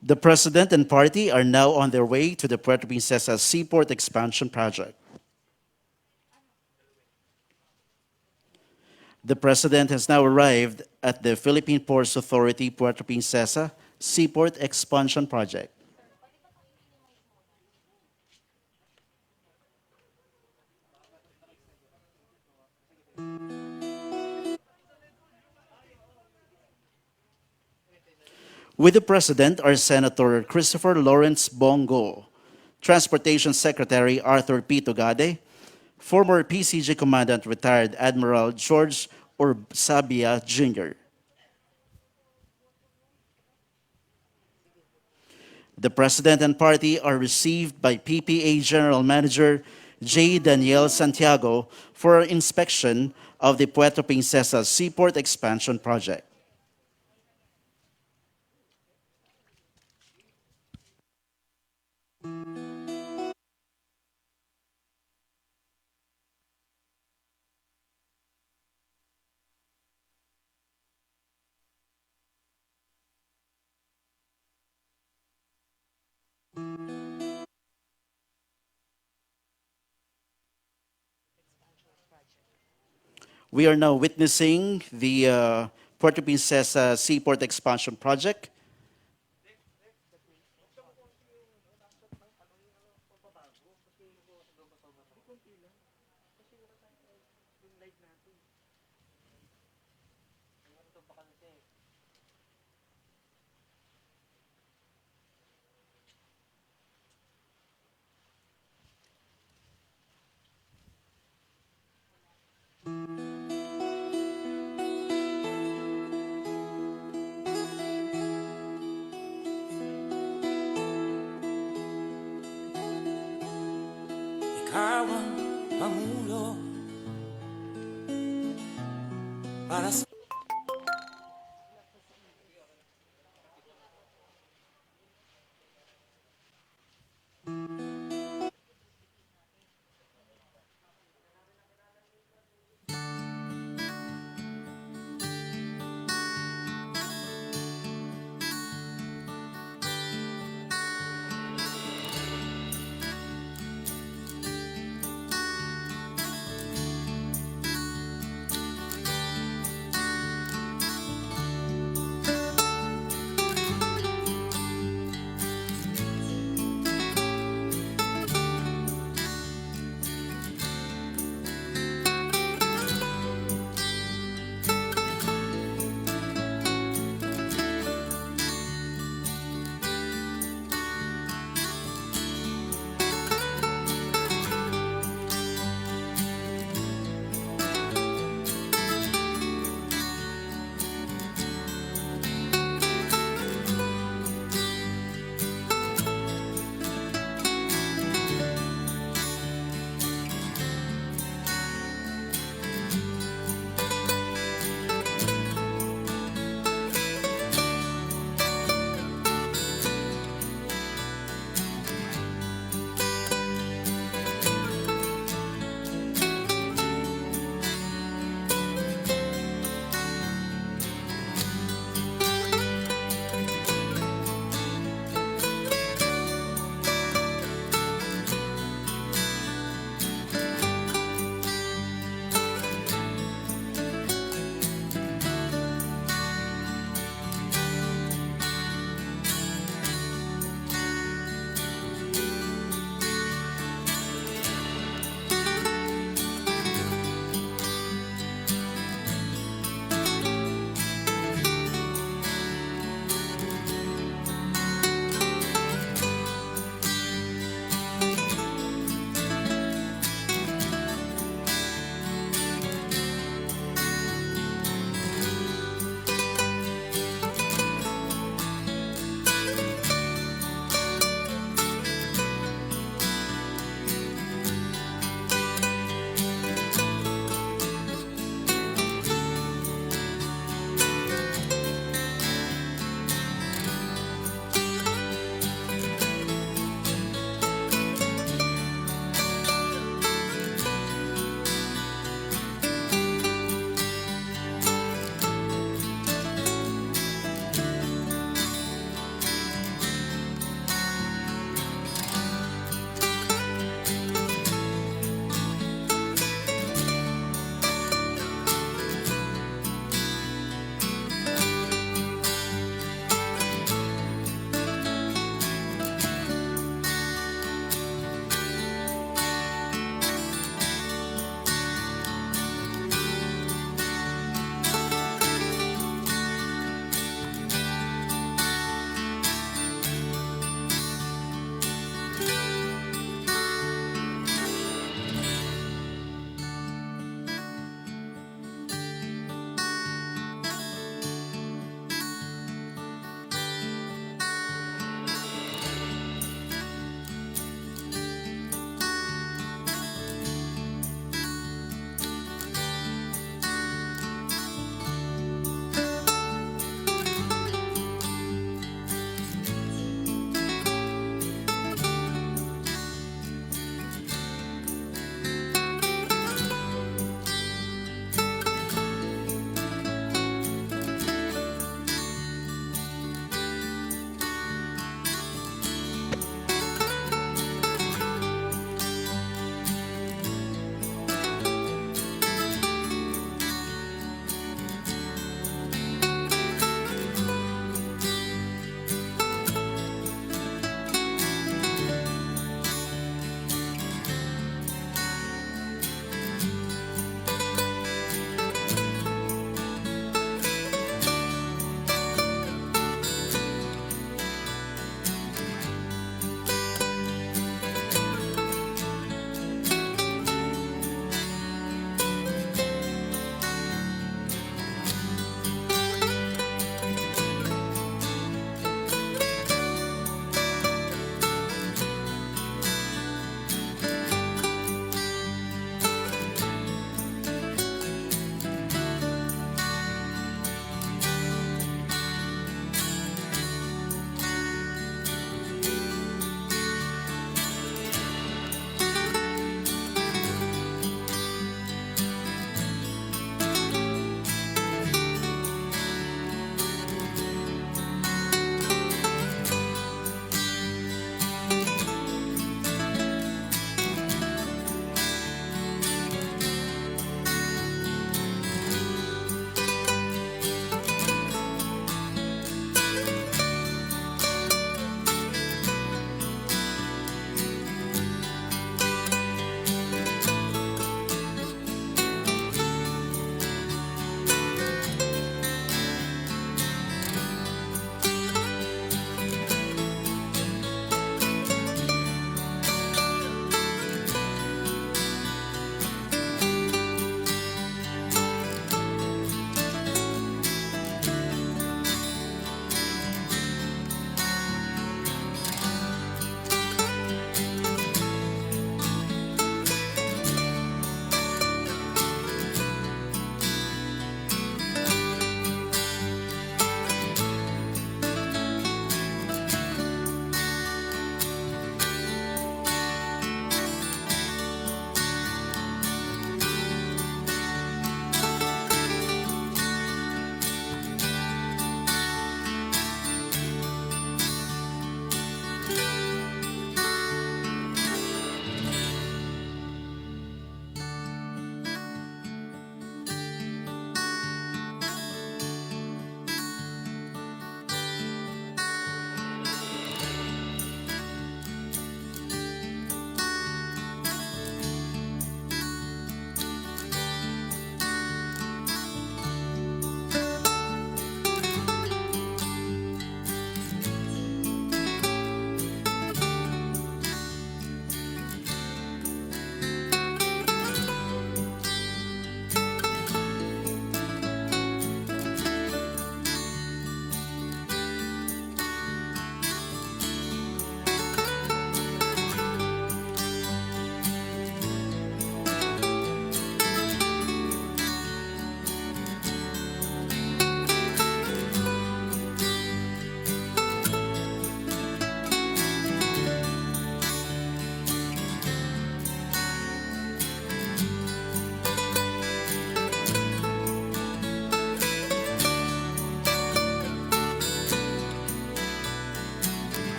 The President and party are now on their way to the Puerto Princesa Seaport expansion project. The President has now arrived at the Philippine Ports Authority Puerto Princesa Seaport expansion project. With the President are Senator Christopher Lawrence Bongo, Transportation Secretary Arthur P. Tugade, former PCG Commandant retired Admiral George Orbsabia Jr. The President and party are received by PPA General Manager J. Daniel Santiago for inspection of the Puerto Princesa Seaport expansion project. We are now witnessing the Puerto Princesa Seaport expansion project. Ikaw ang pangulo para sa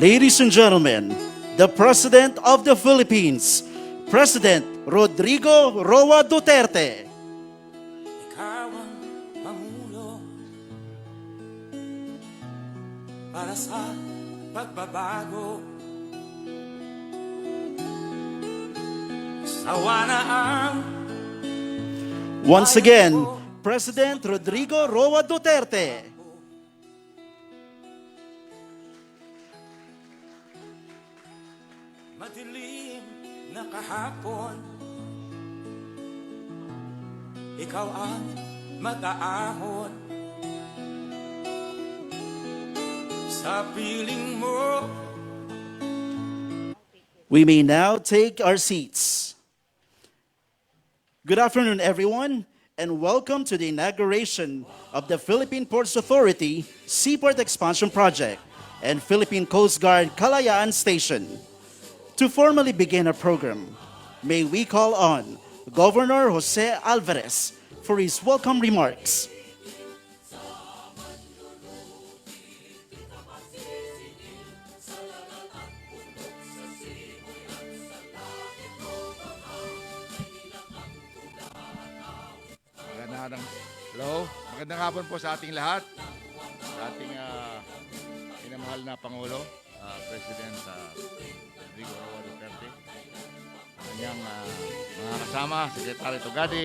Ladies and gentlemen, the President of the Philippines, President Rodrigo Roa Duterte. ikaw ang pangulo para sa pagbabago. Sawa na ang Once again, President Rodrigo Roa Duterte. madilim na kahapon. Ikaw ang mag-aahon sa piling mo. We may now take our seats. Good afternoon, everyone, and welcome to the inauguration of the Philippine Ports Authority Seaport Expansion Project and Philippine Coast Guard Kalayaan Station. To formally begin our program, may we call on Governor Jose Alvarez for his welcome remarks. Magandang hapon po sa ating lahat, sa ating minamahal na Pangulo, President Rodrigo Roa Duterte, kanyang mga kasama, Secretary Tugade,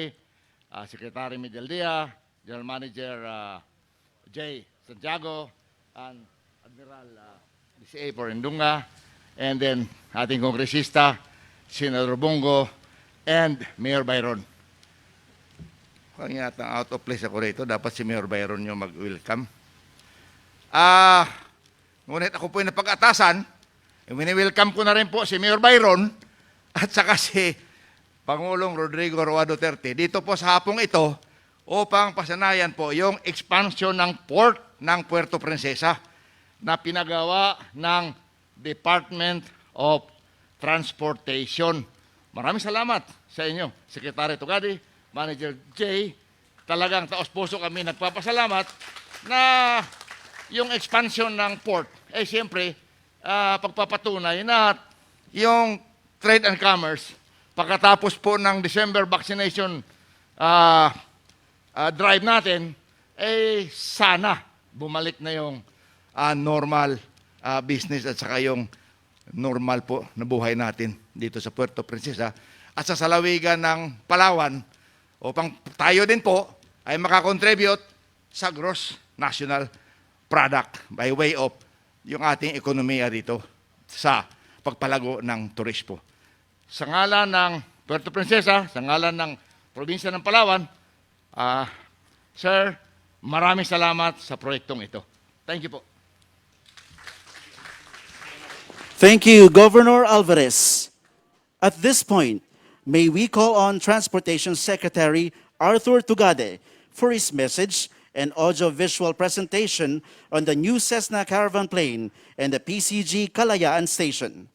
Secretary Medialdia, General Manager J. Santiago, and Admiral DCA Porendunga, and then ating kongresista, Senador Bongo, and Mayor Byron. Kung yata out of place ako rito, dapat si Mayor Byron yung mag-welcome. Ngunit ako po yung napag-atasan, wini-welcome ko na rin po si Mayor Byron at saka si Pangulong Rodrigo Roa Duterte dito po sa hapong ito upang pasanayan po yung expansion ng port ng Puerto Princesa na pinagawa ng Department of Transportation. Maraming salamat sa inyo, Secretary Tugade, Manager J. Talagang taos-puso kami nagpapasalamat na yung expansion ng port, siyempre, pagpapatunay na yung trade and commerce, pagkatapos po ng December vaccination drive natin, sana bumalik na yung normal business at saka yung normal po na buhay natin dito sa Puerto Princesa at sa salawigan ng Palawan upang tayo din po ay makakontribute sa gross national product by way of yung ating ekonomiya dito sa pagpalago ng turismo. Sa ngalan ng Puerto Princesa, sa ngalan ng probinsya ng Palawan, Sir, maraming salamat sa proyektong ito. Thank you po. Thank you, Governor Alvarez. At this point, may we call on Transportation Secretary Arthur Tugade for his message and audio-visual presentation on the new Cessna Caravan Plane and the PCG Kalayaan Station.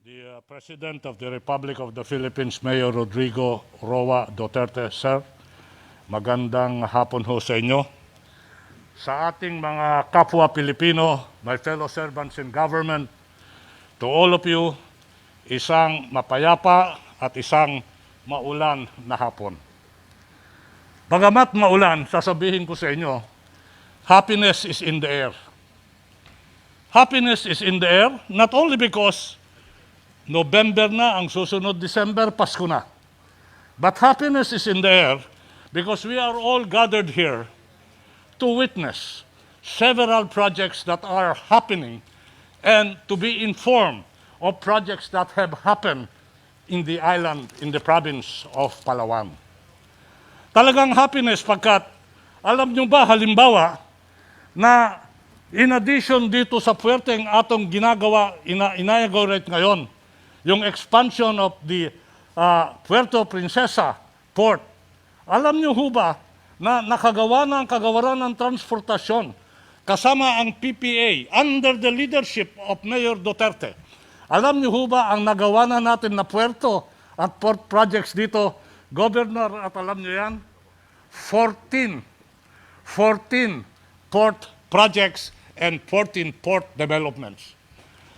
The President of the Republic of the Philippines, Mayor Rodrigo Roa Duterte, Sir, magandang hapon ho sa inyo. Sa ating mga kapwa Pilipino, my fellow servants in government, to all of you, isang mapayapa at isang maulan na hapon. Bagamat maulan, sasabihin ko sa inyo, happiness is in the air. Happiness is in the air, not only because November na, ang susunod December, Pasko na. But happiness is in the air because we are all gathered here to witness several projects that are happening and to be informed of projects that have happened in the island, in the province of Palawan. Talagang happiness pagkat, alam nyo ba, halimbawa, na in addition dito sa puwerteng atong ginagawa, inaugurate ngayon, yung expansion of the Puerto Princesa Port. Alam nyo ho ba na nakagawa na ang kagawaran ng transportasyon kasama ang PPA under the leadership of Mayor Duterte. Alam niyo ho ba ang nagawa na natin na puerto at port projects dito, Governor, at alam niyo yan? 14 port projects and 14 port developments.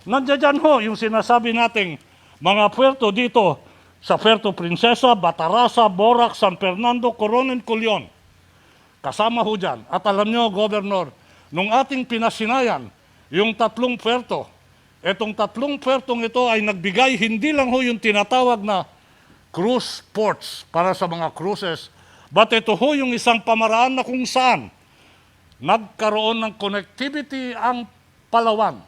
Nandiyan ho yung sinasabi nating mga puerto dito sa Puerto Princesa, Batarasa, Borac, San Fernando, Coronel, Culion. Kasama ho dyan. At alam niyo, Governor, nung ating pinasinayan, yung 3 puerto, etong 3 puertong ito ay nagbigay hindi lang ho yung tinatawag na cruise ports para sa mga cruises, but ito ho yung isang pamaraan na kung saan nagkaroon ng connectivity ang Palawan.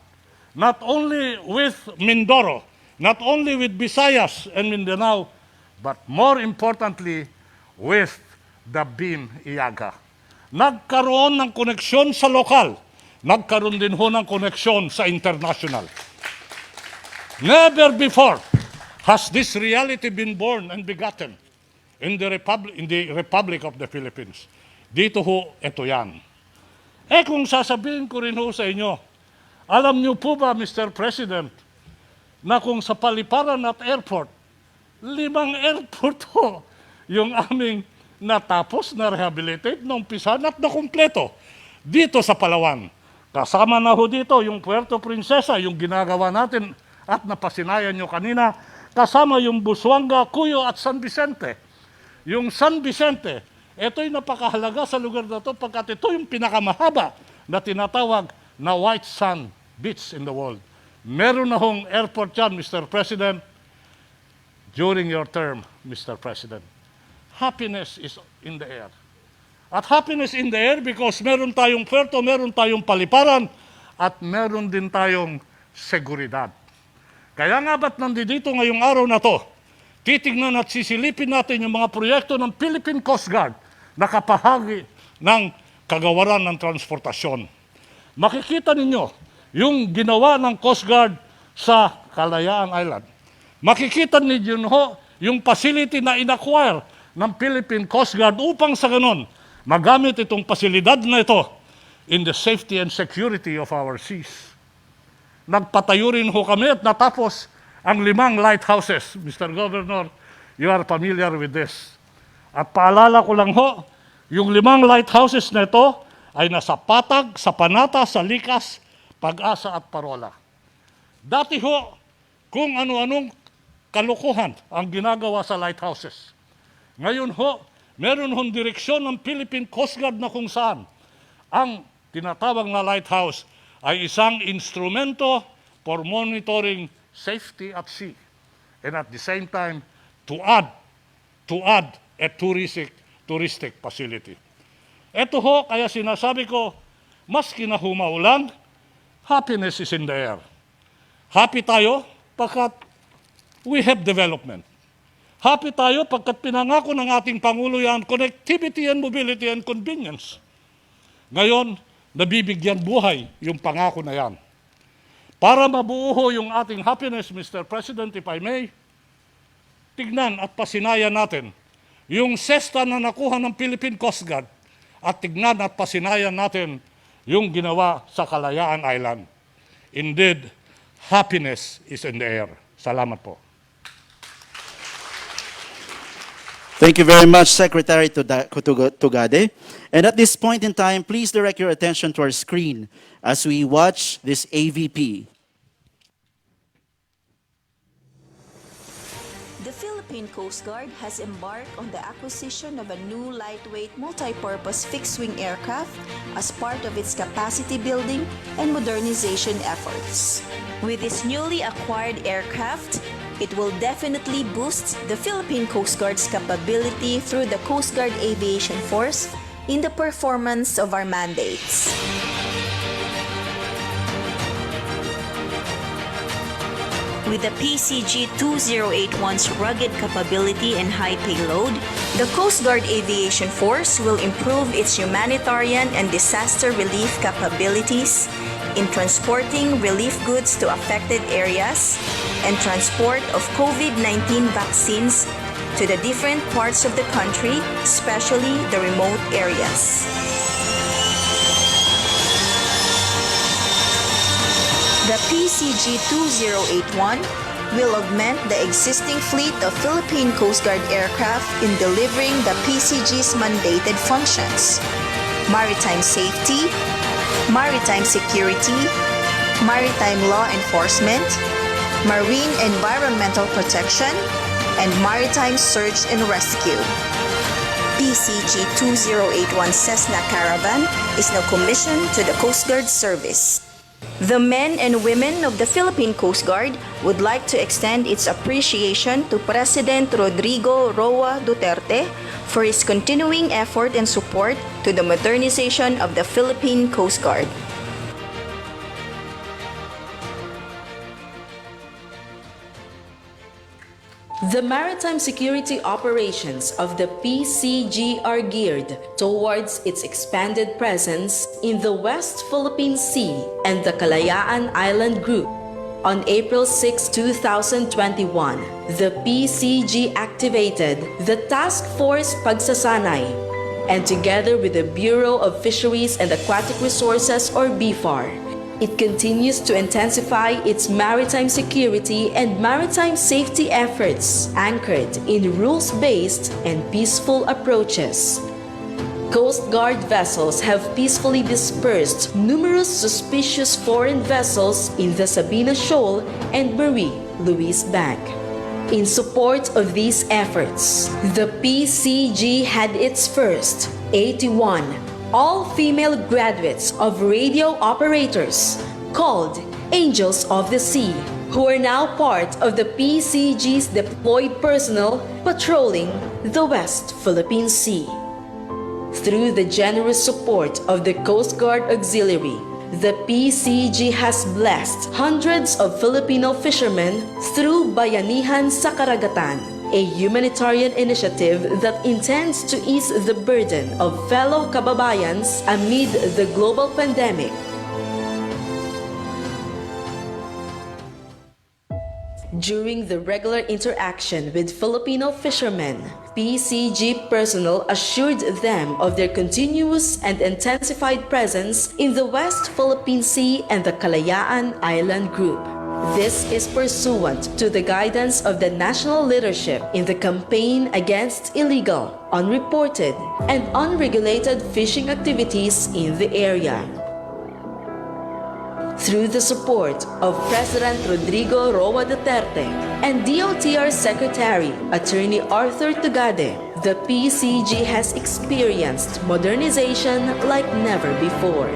Not only with Mindoro, not only with Visayas and Mindanao, but more importantly, with the BIM-Iaga. Nagkaroon ng koneksyon sa lokal, nagkaroon din ho ng koneksyon sa international. Never before has this reality been born and begotten in the Republic of the Philippines. Dito ho, ito yan. Kung sasabihin ko rin ho sa inyo, alam niyo po ba, Mr. President, na kung sa paliparan at airport, 5 airport ho yung aming natapos na rehabilitate na umpisan at na kumpleto dito sa Palawan. Kasama na ho dito yung Puerto Princesa, yung ginagawa natin at napasinayan nyo kanina. Kasama yung Busuanga, Cuyo at San Vicente. Yung San Vicente, ito'y napakahalaga sa lugar na ito pagkat ito yung pinakamahaba na tinatawag na white sand beach in the world. Meron na hong airport yan, Mr. President, during your term, Mr. President. Happiness is in the air. At happiness in the air because meron tayong puerto, meron tayong paliparan, at meron din tayong seguridad. Kaya nga ba't nandito ngayong araw na to, titignan at sisilipin natin yung mga proyekto ng Philippine Coast Guard na kapahagi ng kagawaran ng transportasyon. Makikita ninyo yung ginawa ng Coast Guard sa Kalayaan Island. Makikita ninyo ho yung facility na inacquire ng Philippine Coast Guard upang sa ganon magamit itong pasilidad na ito in the safety and security of our seas. Nagpatayo rin ho kami at natapos ang 5 lighthouses. Mr. Governor, you are familiar with this. At paalala ko lang ho, yung 5 lighthouses na ito ay nasa Patag, sa Panata, sa Likas, Pag-asa at Parola. Dati ho, kung ano-anong kalukuhan ang ginagawa sa lighthouses. Ngayon ho, meron hong direksyon ng Philippine Coast Guard na kung saan ang tinatawag na lighthouse ay isang instrumento for monitoring safety at sea and at the same time to add a touristic facility. Ito ho, kaya sinasabi ko, maski na humaulan, happiness is in the air. Happy tayo pagkat we have development. Happy tayo pagkat pinangako ng ating Pangulo yan, connectivity and mobility and convenience. Ngayon, nabibigyan buhay yung pangako na yan. Para mabuo ho yung ating happiness, Mr. President, if I may, tignan at pasinayan natin yung sesta na nakuha ng Philippine Coast Guard at tignan at pasinayan natin yung ginawa sa Kalayaan Island. Indeed, happiness is in the air. Salamat po. Thank you very much, Secretary Tugade. And at this point in time, please direct your attention to our screen as we watch this AVP. The Philippine Coast Guard has embarked on the acquisition of a new lightweight multi-purpose fixed-wing aircraft as part of its capacity building and modernization efforts. With this newly acquired aircraft, it will definitely boost the Philippine Coast Guard's capability through the Coast Guard Aviation Force in the performance of our mandates. With the PCG 2081's rugged capability and high payload, the Coast Guard Aviation Force will improve its humanitarian and disaster relief capabilities in transporting relief goods to affected areas and transport of COVID-19 vaccines to the different parts of the country, especially the remote areas. The PCG 2081 will augment the existing fleet of Philippine Coast Guard aircraft in delivering the PCG's mandated functions: maritime safety, maritime security, maritime law enforcement, marine environmental protection, and maritime search and rescue. PCG 2081 Cessna Caravan is now commissioned to the Coast Guard Service. The men and women of the Philippine Coast Guard would like to extend its appreciation to President Rodrigo Roa Duterte for his continuing effort and support to the modernization of the Philippine Coast Guard. The maritime security operations of the PCG are geared towards its expanded presence in the West Philippine Sea and the Kalayaan Island Group. On April 6, 2021, the PCG activated the Task Force Pagsasanay, and together with the Bureau of Fisheries and Aquatic Resources or BFAR, it continues to intensify its maritime security and maritime safety efforts anchored in rules-based and peaceful approaches. Coast Guard vessels have peacefully dispersed numerous suspicious foreign vessels in the Sabina Shoal and Marie Louise Bank. In support of these efforts, the PCG had its first 81 all-female graduates of radio operators called Angels of the Sea, who are now part of the PCG's deployed personnel patrolling the West Philippine Sea. Through the generous support of the Coast Guard Auxiliary, the PCG has blessed hundreds of Filipino fishermen through Bayanihan sa Karagatan, a humanitarian initiative that intends to ease the burden of fellow kababayans amid the global pandemic. During the regular interaction with Filipino fishermen, PCG personnel assured them of their continuous and intensified presence in the West Philippine Sea and the Kalayaan Island Group. This is pursuant to the guidance of the national leadership in the campaign against illegal, unreported, and unregulated fishing activities in the area. Through the support of President Rodrigo Roa Duterte and DOTr Secretary Attorney Arthur Tugade, the PCG has experienced modernization like never before.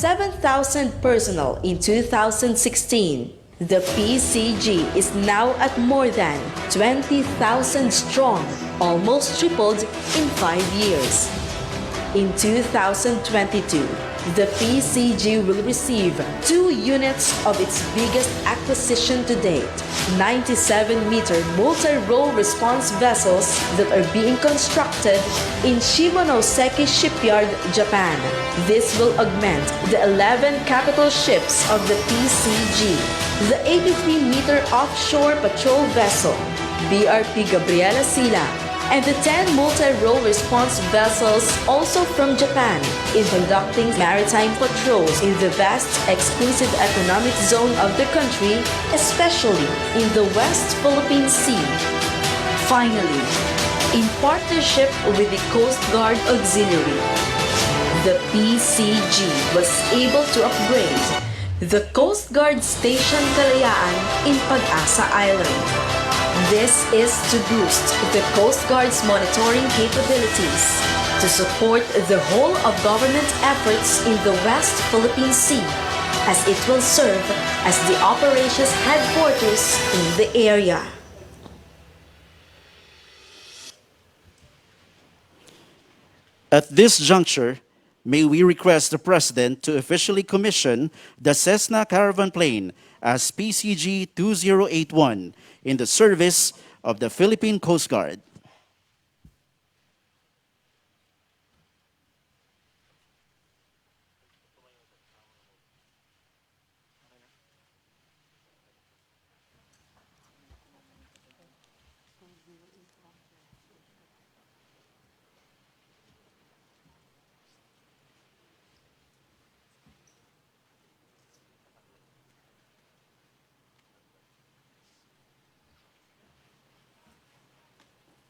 7,000 personnel in 2016, the PCG is now at more than 20,000 strong, almost tripled in 5 years. In 2022, the PCG will receive 2 units of its biggest acquisition to date, 97-meter multi-role response vessels that are being constructed in Shimonoseki Shipyard, Japan. This will augment the 11 capital ships of the PCG, the 83-meter offshore patrol vessel, BRP Gabriela Sila, and the 10 multi-role response vessels also from Japan in conducting maritime patrols in the vast exclusive economic zone of the country, especially in the West Philippine Sea. Finally, in partnership with the Coast Guard Auxiliary, the PCG was able to upgrade the Coast Guard Station Kalayaan in Pag-asa Island. This is to boost the Coast Guard's monitoring capabilities to support the whole of government efforts in the West Philippine Sea, as it will serve as the operations headquarters in the area. At this juncture, may we request the President to officially commission the Cessna Caravan Plane as PCG 2081 in the service of the Philippine Coast Guard.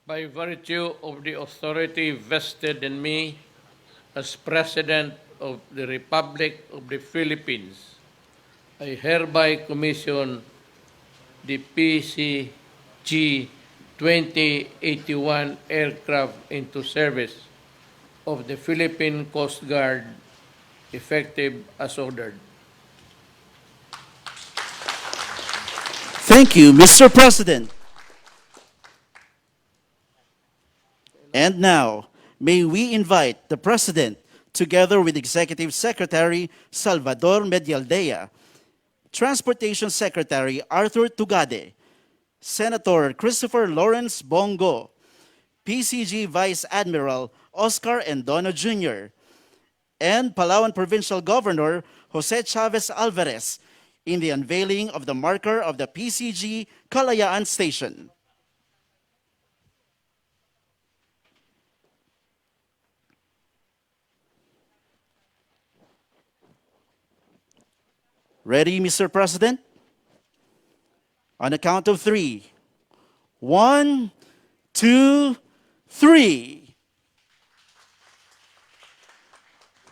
By virtue of the authority vested in me as President of the Republic of the Philippines, I hereby commission the PCG 2081 aircraft into service of the Philippine Coast Guard effective as ordered. Thank you, Mr. President. And now, may we invite the President, together with Executive Secretary Salvador Medialdea, Transportation Secretary Arthur Tugade, Senator Christopher Lawrence Bongo, PCG Vice Admiral Oscar Endono Jr., and Palawan Provincial Governor Jose Chavez Alvarez in the unveiling of the marker of the PCG Kalayaan Station. Ready, Mr. President? On the count of three. 1, 2, 3.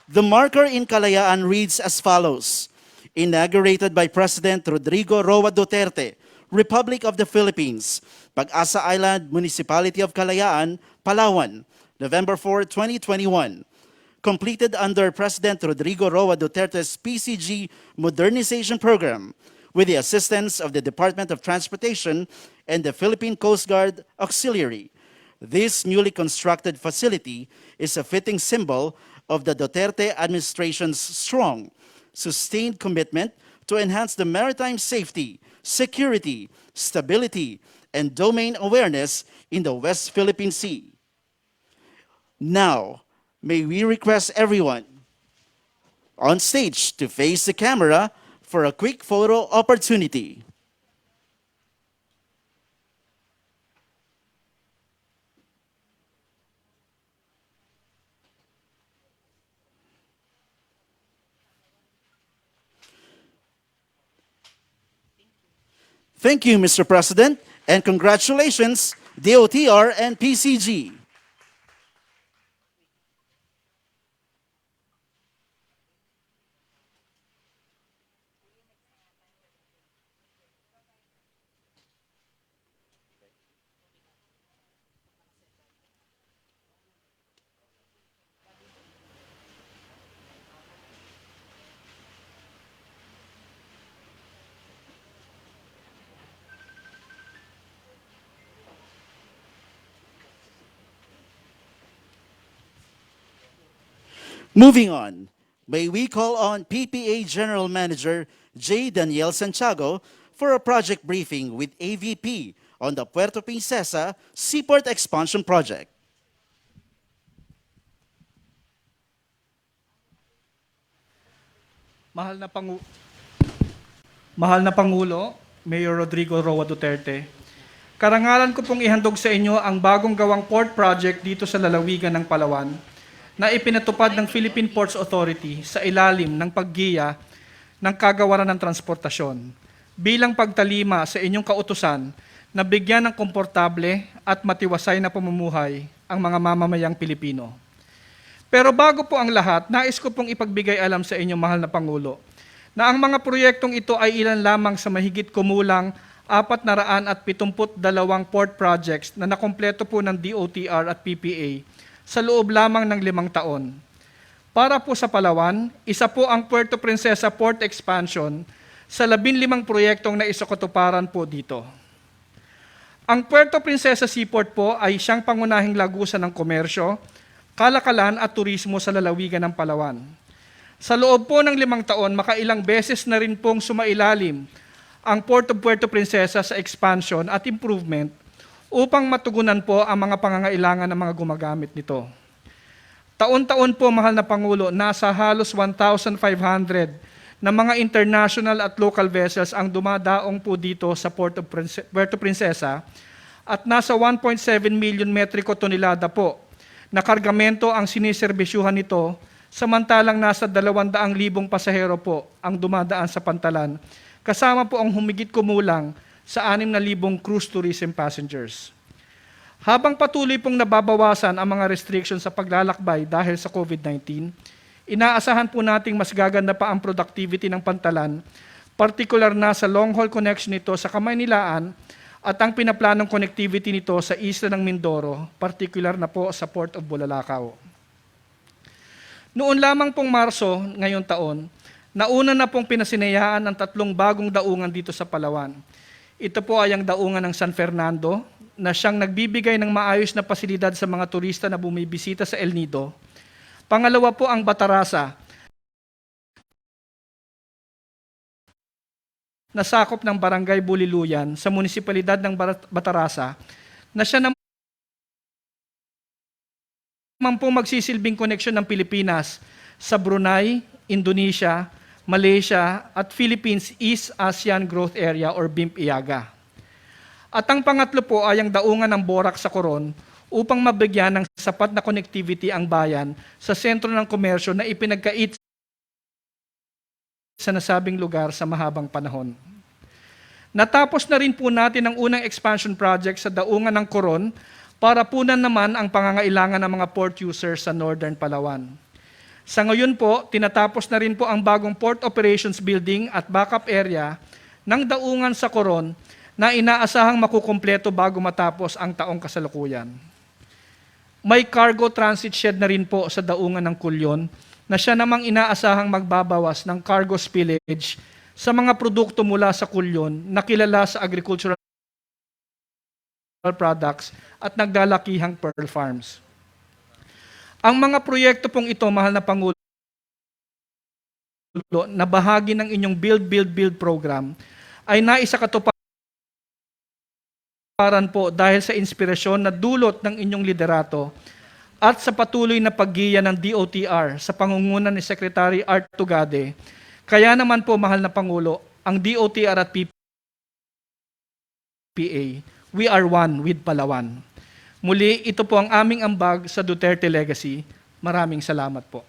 The marker in Kalayaan reads as follows. Inaugurated by President Rodrigo Duterte, Republic of the Philippines, Pag-asa Island, Municipality of Kalayaan, Palawan, November 4, 2021. Completed under President Rodrigo Duterte's PCG modernization program with the assistance of the Department of Transportation and the Philippine Coast Guard Auxiliary. This newly constructed facility is a fitting symbol of the Duterte administration's strong, sustained commitment to enhance the maritime safety, security, stability, and domain awareness in the West Philippine Sea. Now, may we request everyone on stage to face the camera for a quick photo opportunity. Thank you, Mr. President, and congratulations, DOTr and PCG. Moving on, may we call on PPA General Manager J. Daniel Santiago for a project briefing with AVP on the Puerto Princesa Seaport Expansion Project. Mahal na Pangulo, Mayor Rodrigo Duterte, karangalan ko pong ihandog sa inyo ang bagong gawang port project dito sa lalawigan ng Palawan na ipinatupad ng Philippine Ports Authority sa ilalim ng paggiya ng kagawaran ng transportasyon bilang pagtalima sa inyong kautusan na bigyan ng komportable at matiwasay na pamumuhay ang mga mamamayang Pilipino. Pero bago po ang lahat, nais ko pong ipagbigay alam sa inyo, mahal na Pangulo, na ang mga proyektong ito ay ilan lamang sa mahigit kumulang 472 port projects na nakompleto po ng DOTr at PPA sa loob lamang ng 5 taon. Para po sa Palawan, isa po ang Puerto Princesa Port Expansion sa 15 proyektong naisakatuparan po dito. Ang Puerto Princesa Seaport po ay siyang pangunahing lagusan ng komersyo, kalakalan at turismo sa lalawigan ng Palawan. Sa loob po ng 5 taon, makailang beses na rin pong sumailalim ang Port of Puerto Princesa sa expansion at improvement upang matugunan po ang mga pangangailangan ng mga gumagamit nito. Taon-taon po, mahal na Pangulo, nasa halos 1,500 na mga international at local vessels ang dumadaong po dito sa Port of Puerto Princesa at nasa 1.7 million metriko tonelada po na kargamento ang siniserbisyuhan nito, samantalang nasa 200,000 pasahero po ang dumadaan sa pantalan, kasama po ang humigit kumulang sa 6,000 cruise tourism passengers. Habang patuloy pong nababawasan ang mga restrictions sa paglalakbay dahil sa COVID-19, inaasahan po nating mas gaganda pa ang productivity ng pantalan, partikular na sa long-haul connection nito sa Kamaynilaan at ang pinaplanong connectivity nito sa isla ng Mindoro, partikular na po sa Port of Bulalacao. Noon lamang pong Marso ngayong taon, nauna na pong pinasinayaan ang 3 bagong daungan dito sa Palawan. Ito po ay ang daungan ng San Fernando, na siyang nagbibigay ng maayos na pasilidad sa mga turista na bumibisita sa El Nido. Pangalawa po ang Batarasa, na sakop ng Barangay Buliluyan sa munisipalidad ng Batarasa, na siya naman po magsisilbing koneksyon ng Pilipinas sa Brunei, Indonesia, Malaysia at Philippines East ASEAN Growth Area or BIMP-IAGA. At ang pangatlo po ay ang daungan ng Borac sa Coron upang mabigyan ng sapat na connectivity ang bayan sa sentro ng komersyo na ipinagkait sa nasabing lugar sa mahabang panahon. Natapos na rin po natin ang unang expansion project sa daungan ng Coron para punan naman ang pangangailangan ng mga port users sa Northern Palawan. Sa ngayon po, tinatapos na rin po ang bagong Port Operations Building at backup area ng daungan sa Coron na inaasahang makukumpleto bago matapos ang taong kasalukuyan. May cargo transit shed na rin po sa daungan ng Kulyon na siya namang inaasahang magbabawas ng cargo spillage sa mga produkto mula sa Kulyon na kilala sa agricultural products at naglalakihang pearl farms. Ang mga proyekto pong ito, mahal na Pangulo, na bahagi ng inyong Build program ay naisakatuparan po dahil sa inspirasyon na dulot ng inyong liderato at sa patuloy na paggiya ng DOTr sa pangunguna ni Secretary Art Tugade. Kaya naman po, mahal na Pangulo, ang DOTr at PPA, we are one with Palawan. Muli, ito po ang aming ambag sa Duterte Legacy. Maraming salamat po.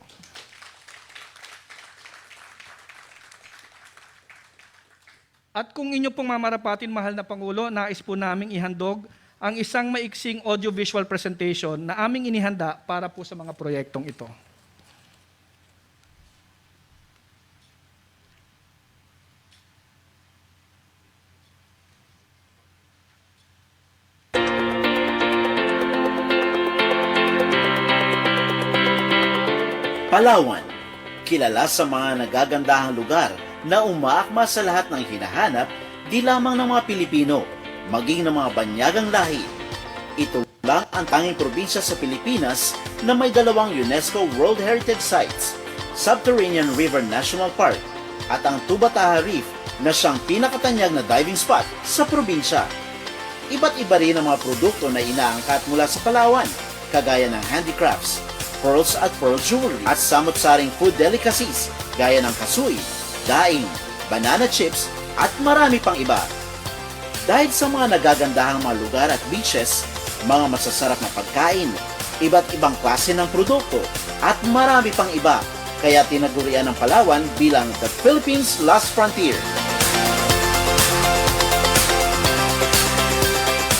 At kung inyo pong mamarapatin, mahal na Pangulo, nais po naming ihandog ang isang maiksing audiovisual presentation na aming inihanda para po sa mga proyektong ito. Palawan, kilala sa mga nagagandahang lugar na umaakma sa lahat ng hinahanap di lamang ng mga Pilipino, maging ng mga banyagang lahi. Ito lang ang tanging probinsya sa Pilipinas na may 2 UNESCO World Heritage Sites, Subterranean River National Park at ang Tubataha Reef na siyang pinakatanyag na diving spot sa probinsya. Iba't iba rin ang mga produkto na inaangkat mula sa Palawan, kagaya ng handicrafts, pearls at pearl jewelry at samot-saring food delicacies gaya ng kasuy, daing, banana chips at marami pang iba. Dahil sa mga nagagandahang mga lugar at beaches, mga masasarap na pagkain, iba't ibang klase ng produkto at marami pang iba, kaya tinagurian ng Palawan bilang the Philippines' Last Frontier.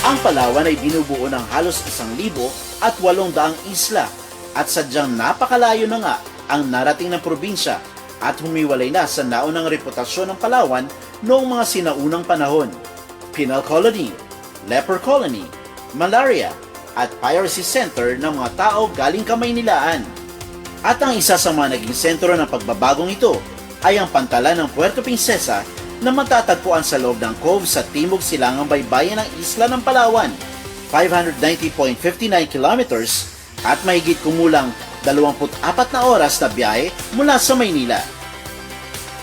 Ang Palawan ay binubuo ng halos 1,800 isla at sadyang napakalayo na nga ang narating ng probinsya at humiwalay na sa naunang reputasyon ng Palawan noong mga sinaunang panahon. Penal colony, leper colony, malaria, at piracy center ng mga tao galing Kamaynilaan. At ang isa sa mga naging sentro ng pagbabagong ito ay ang pantalan ng Puerto Princesa na matatagpuan sa loob ng cove sa timog silangang baybayin ng isla ng Palawan, 590.59 kilometers at mahigit kumulang 24 na oras na biyahe mula sa Maynila.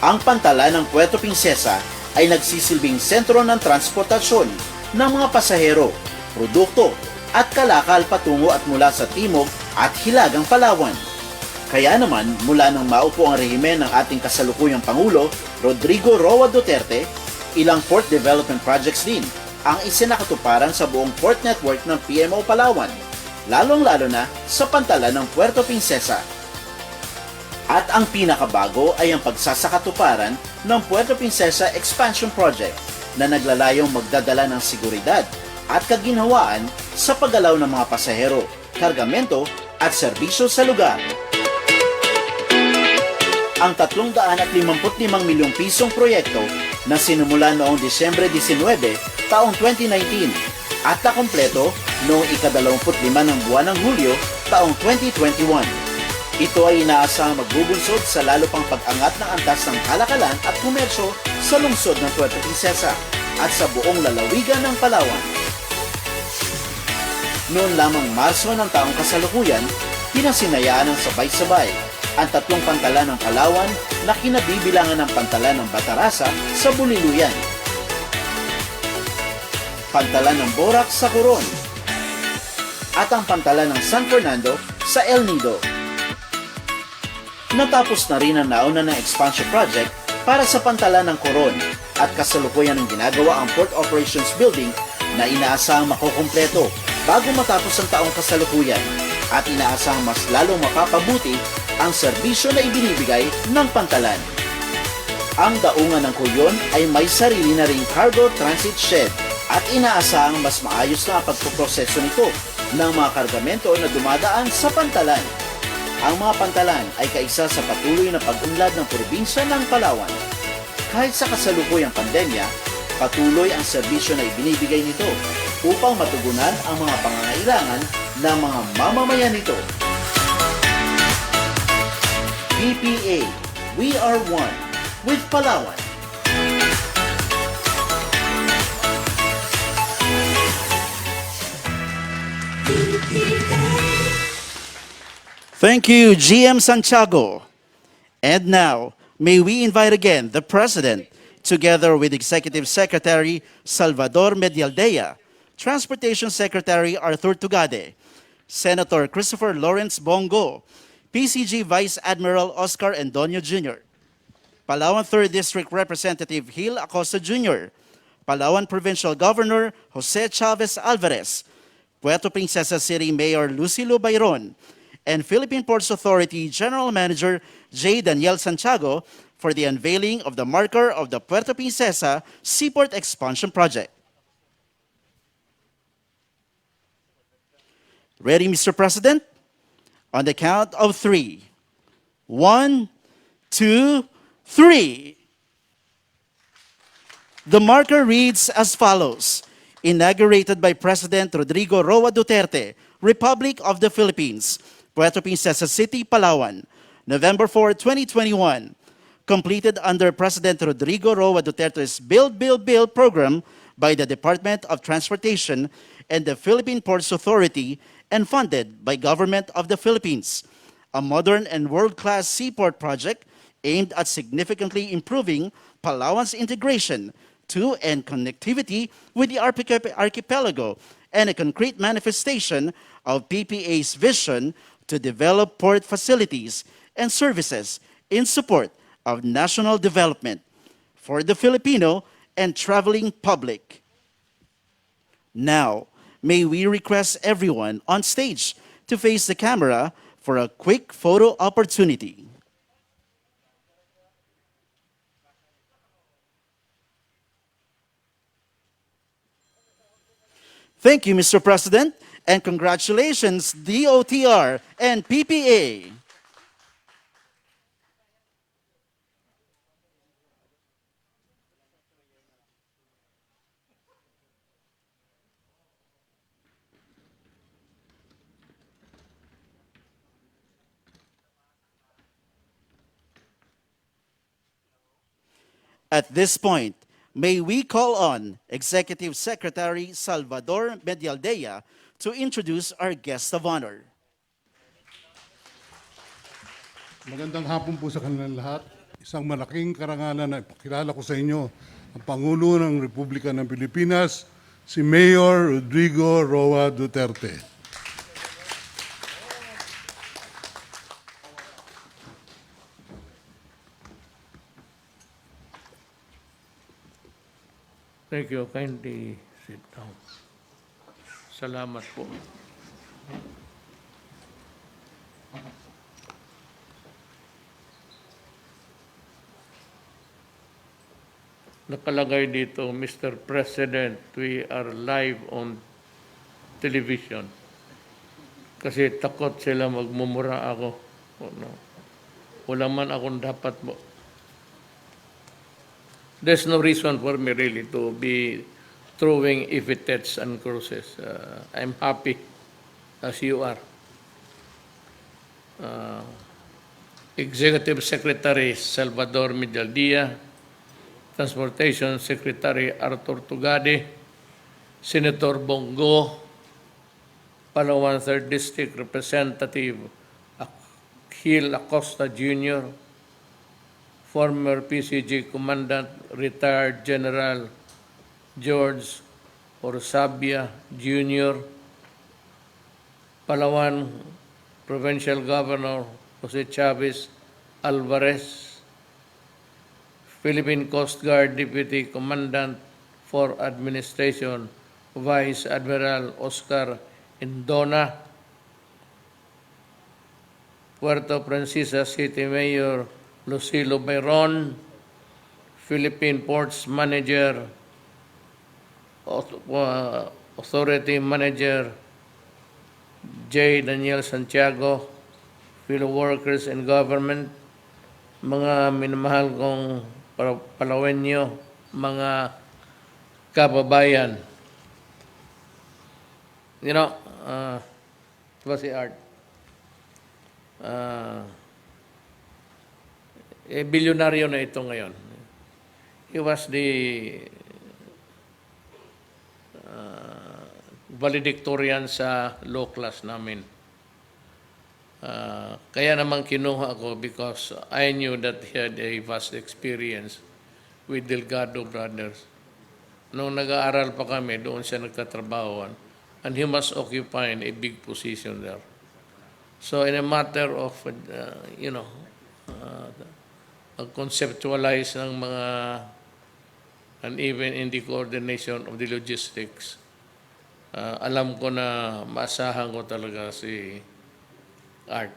Ang pantalan ng Puerto Princesa ay nagsisilbing sentro ng transportasyon ng mga pasahero, produkto at kalakal patungo at mula sa timog at hilagang Palawan. Kaya naman, mula nang maupo ang rehimen ng ating kasalukuyang Pangulo, Rodrigo Roa Duterte, ilang port development projects din ang isinakatuparan sa buong port network ng PMO Palawan, lalong-lalo na sa pantalan ng Puerto Princesa. At ang pinakabago ay ang pagsasakatuparan ng Puerto Princesa Expansion Project na naglalayong magdadala ng seguridad at kaginhawaan sa paggalaw ng mga pasahero, kargamento at serbisyo sa lugar. Ang 355 milyong pisong proyekto na sinumula noong Disyembre 19, taong 2019 at nakompleto noong ika-25 ng buwan ng Hulyo, taong 2021. Ito ay inaasahang magbubunsod sa lalo pang pag-angat ng antas ng kalakalan at komersyo sa lungsod ng Puerto Princesa at sa buong lalawigan ng Palawan. Noon lamang Marso ng taong kasalukuyan, pinasinayaan ng sabay-sabay ang 3 pantalan ng Palawan na kinabibilangan ng pantalan ng Batarasa sa Buliluyan, pantalan ng Borac sa Coron, at ang pantalan ng San Fernando sa El Nido. Natapos na rin ang nauna ng expansion project para sa pantalan ng Coron at kasalukuyan ng ginagawa ang Port Operations Building na inaasahang makukumpleto bago matapos ang taong kasalukuyan at inaasahang mas lalong mapapabuti ang serbisyo na ibinibigay ng pantalan. Ang daungan ng Kuyon ay may sarili na ring cargo transit shed at inaasahang mas maayos na ang pagpoproseso nito ng mga kargamento na dumadaan sa pantalan. Ang mga pantalan ay kaisa sa patuloy na pag-unlad ng probinsya ng Palawan. Kahit sa kasalukuyang pandemya, patuloy ang serbisyo na ibinibigay nito upang matugunan ang mga pangangailangan ng mga mamamayan nito. PPA, we are one with Palawan. Thank you, GM Santiago. And now, may we invite again the President, together with Executive Secretary Salvador Medialdea, Transportation Secretary Arthur Tugade, Senator Christopher Lawrence Bongo, PCG Vice Admiral Oscar Endonio Jr., Palawan 3rd District Representative Gil Acosta Jr., Palawan Provincial Governor Jose Chavez Alvarez, Puerto Princesa City Mayor Lucilo Bayron, and Philippine Ports Authority General Manager J. Daniel Santiago for the unveiling of the marker of the Puerto Princesa Seaport Expansion Project. Ready, Mr. President? On the count of 3. 1, 2, 3. The marker reads as follows. Inaugurated by President Rodrigo Roa Duterte, Republic of the Philippines, Puerto Princesa City, Palawan, November 4, 2021. Completed under President Rodrigo Roa Duterte's Build, Build, Build program by the Department of Transportation and the Philippine Ports Authority and funded by Government of the Philippines, a modern and world-class seaport project aimed at significantly improving Palawan's integration to and connectivity with the archipelago and a concrete manifestation of PPA's vision to develop port facilities and services in support of national development for the Filipino and traveling public. Now, may we request everyone on stage to face the camera for a quick photo opportunity. Thank you, Mr. President, and congratulations, DOTr and PPA. At this point, may we call on Executive Secretary Salvador Medialdea to introduce our guest of honor. Magandang hapon po sa kanilang lahat. Isang malaking karangalan na ipakilala ko sa inyo ang Pangulo ng Republika ng Pilipinas, si Mayor Rodrigo Roa Duterte. Thank you. Kindly sit down. Salamat po. Nakalagay dito, Mr. President, we are live on television. Kasi takot sila magmumura ako. Wala man akong dapat mo. There's no reason for me really to be throwing epithets and crosses. I'm happy as you are. Executive Secretary Salvador Medialdia, Transportation Secretary Arthur Tugade, Senator Bongo, Palawan 3rd District Representative Gil Acosta Jr., former PCG Commandant Retired General George Orsabia Jr., Palawan Provincial Governor Jose Chavez Alvarez, Philippine Coast Guard Deputy Commandant for Administration Vice Admiral Oscar Indona, Puerto Princesa City Mayor Lucilo Bayron, Philippine Ports Manager, Authority Manager J. Daniel Santiago, fellow workers and government, mga minamahal kong Palawenyo, mga kababayan. You know, it was the art. Bilyonaryo na ito ngayon. He was the valedictorian sa law class namin. Kaya naman kinuha ako because I knew that he had a vast experience with Delgado Brothers. Nung nag-aaral pa kami, doon siya nagtatrabahoan. And he must occupy a big position there. So in a matter of, conceptualize ng mga, and even in the coordination of the logistics, alam ko na maasahan ko talaga si Art.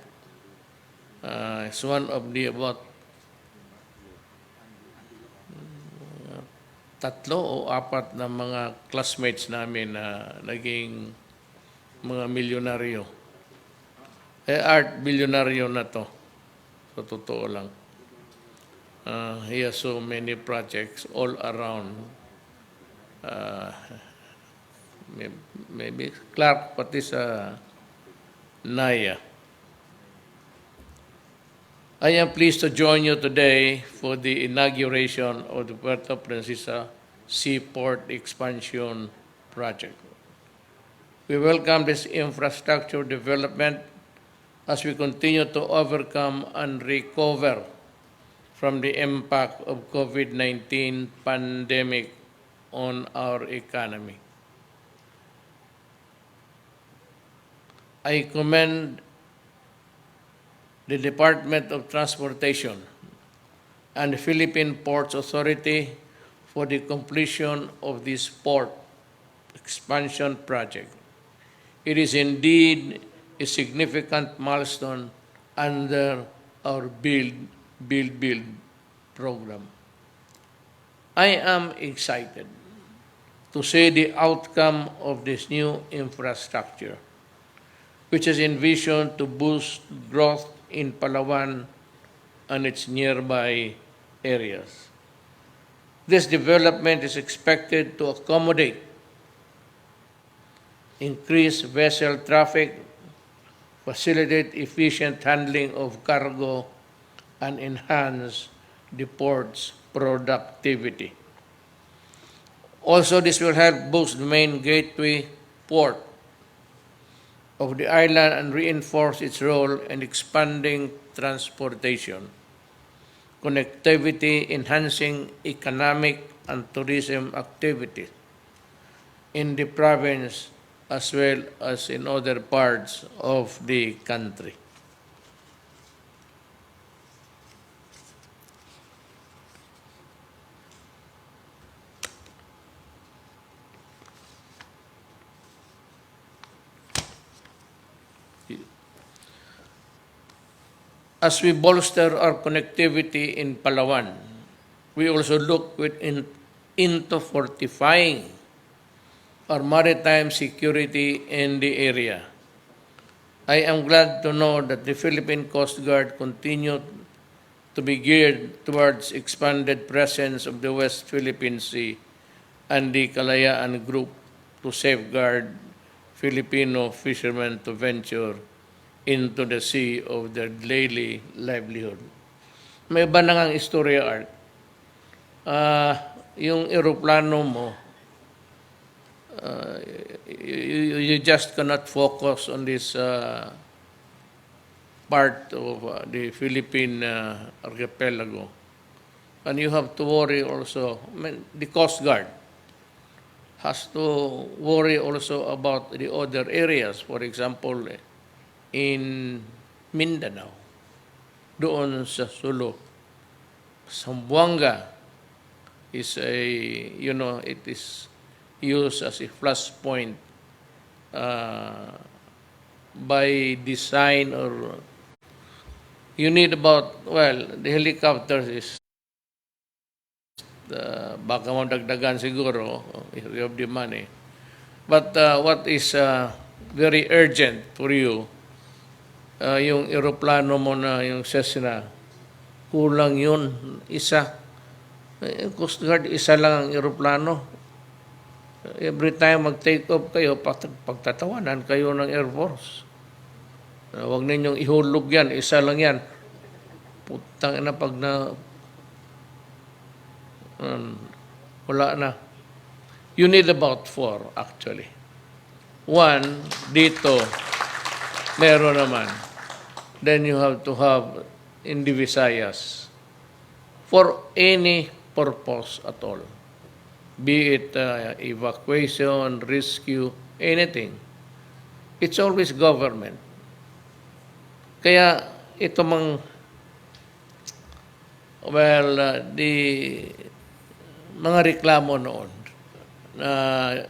It's one of the about 3 o 4 na mga classmates namin na naging mga milyonaryo. Art, milyonaryo na to. Sa totoo lang. He has so many projects all around. Maybe Clark, pati sa Naya. I am pleased to join you today for the inauguration of the Puerto Princesa Seaport Expansion Project. We welcome this infrastructure development as we continue to overcome and recover from the impact of COVID-19 pandemic on our economy. I commend the Department of Transportation and the Philippine Ports Authority for the completion of this port expansion project. It is indeed a significant milestone under our Build program. I am excited to see the outcome of this new infrastructure, which is envisioned to boost growth in Palawan and its nearby areas. This development is expected to accommodate increased vessel traffic, facilitate efficient handling of cargo, and enhance the port's productivity. Also, this will help boost the main gateway port of the island and reinforce its role in expanding transportation, connectivity, enhancing economic and tourism activities in the province as well as in other parts of the country. As we bolster our connectivity in Palawan, we also look into fortifying our maritime security in the area. I am glad to know that the Philippine Coast Guard continued to be geared towards expanded presence of the West Philippine Sea and the Kalayaan Group to safeguard Filipino fishermen to venture into the sea of their daily livelihood. May iba na ngang istorya, Art. Yung eroplano mo, you just cannot focus on this part of the Philippine archipelago. And you have to worry also, the Coast Guard has to worry also about the other areas. For example, in Mindanao, doon sa Sulu, Zamboanga is it is used as a flashpoint by design, or you need the helicopters is baka mo dagdagan siguro if you have the money. But what is very urgent for you, yung eroplano mo na yung Cessna, kulang yun, isa. Coast Guard, isa lang ang eroplano. Every time mag-take off kayo, pagtatawanan kayo ng Air Force. Huwag ninyong ihulog yan, isa lang yan. Putang ina, pag wala na. You need about 4 actually. 1 dito, meron naman. Then you have to have in the Visayas for any purpose at all. Be it evacuation, rescue, anything. It's always government. Kaya ito the mga reklamo noon na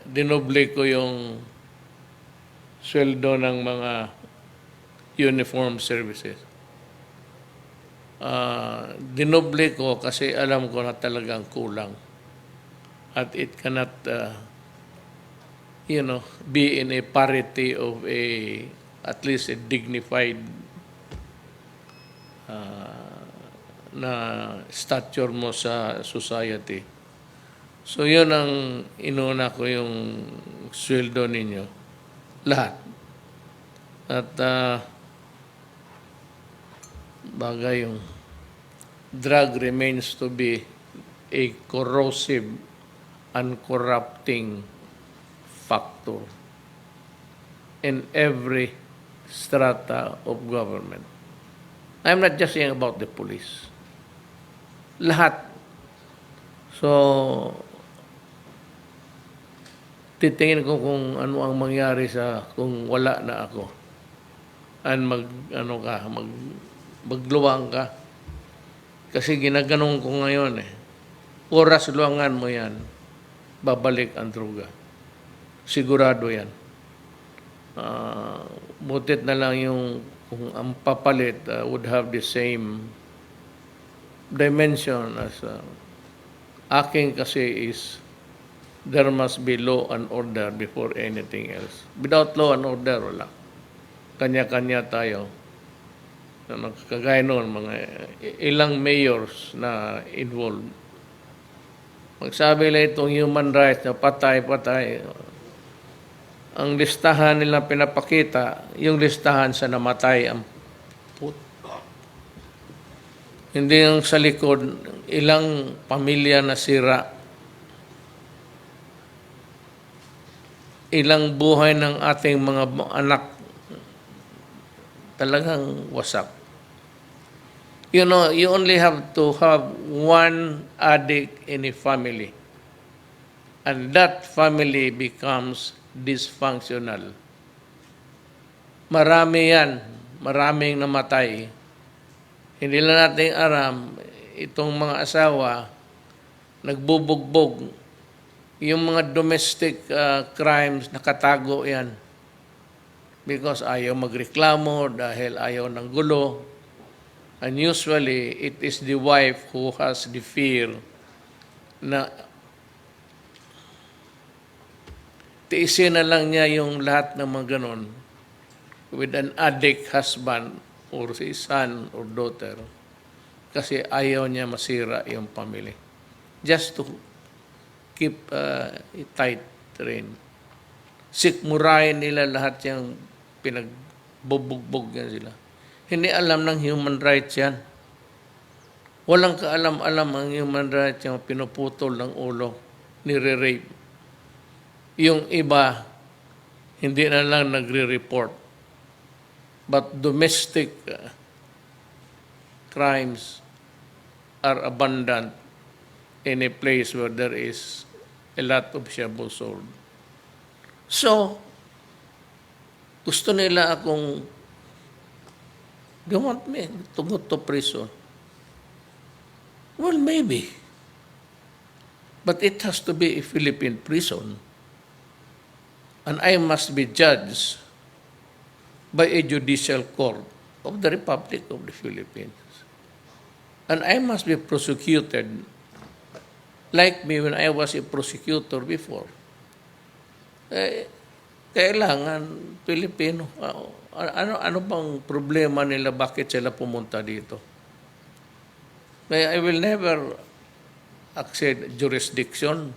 dinoble ko yung sweldo ng mga uniform services. Dinoble ko kasi alam ko na talagang kulang. At it cannot, be in a parity of at least a dignified na stature mo sa society. So yun ang inuna ko yung sweldo ninyo. Lahat. At bagay yung drug remains to be a corrosive and corrupting factor in every strata of government. I'm not just saying about the police. Lahat. So, titingin ko kung ano ang mangyari kung wala na ako. And magluwang ka. Kasi ginaganong ko ngayon Oras luwangan mo yan, babalik ang druga. Sigurado yan. Butit na lang kung ang papalit would have the same dimension as aking kasi is there must be law and order before anything else. Without law and order, wala. Kanya-kanya tayo. Kagaya noon, mga ilang mayors na involved. Magsabi lang itong human rights na patay-patay. Ang listahan nila pinapakita, yung listahan sa namatay ang hindi yung sa likod, ilang pamilya na sira. Ilang buhay ng ating mga anak talagang wasak. You know, you only have to have one addict in a family. And that family becomes dysfunctional. Marami yan. Maraming namatay. Hindi lang natin aram, itong mga asawa, nagbubugbog. Yung mga domestic crimes, nakatago yan. Because ayaw magreklamo, dahil ayaw ng gulo. And usually, it is the wife who has the fear na tiisin na lang niya yung lahat ng mga ganon with an addict husband or si son or daughter kasi ayaw niya masira yung family. Just to keep a tight rein. Sikmurahin nila lahat yung pinagbubugbog yan sila. Hindi alam ng human rights yan. Walang kaalam-alam ang human rights yung pinuputol ng ulo, nire-rape. Yung iba, hindi na lang nagre-report. But domestic crimes are abundant in a place where there is a lot of shabu sold. So, gusto nila akong, they want me to go to prison. Well, maybe. But it has to be a Philippine prison. And I must be judged by a judicial court of the Republic of the Philippines. And I must be prosecuted like me when I was a prosecutor before. Kailangan Pilipino. Ano bang problema nila? Bakit sila pumunta dito? I will never accept jurisdiction.